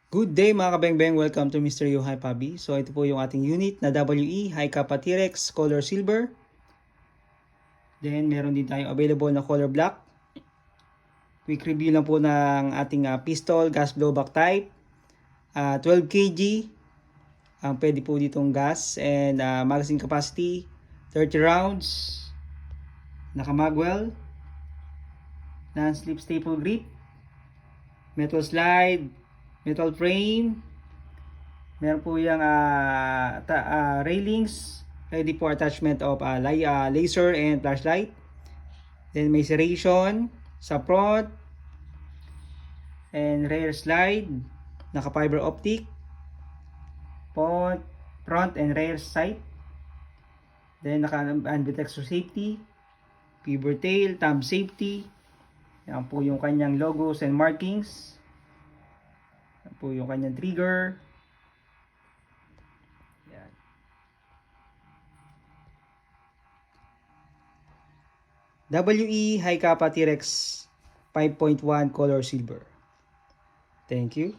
Good day mga kabengbeng, welcome to Mr. Yu Hi Pabi. So ito po yung ating unit na WE High Kappa T-Rex color silver. Then meron din tayong available na color black. Quick review lang po ng ating pistol gas blowback type. 12 kg ang pwede po ditong gas and magazine capacity 30 rounds. Naka magwell, non-slip staple grip, metal slide, metal frame. Meron po yung railings ready for attachment of laser and flashlight. Then may serration sa front and rear slide, naka fiber optic, front and rear sight. Then naka ambidextrous safety, pivot tail, thumb safety. Yan po yung kanyang logos and markings. Yan po yung kanyang trigger. Yan. WE High Kappa T-Rex 5.1 color silver. Thank you.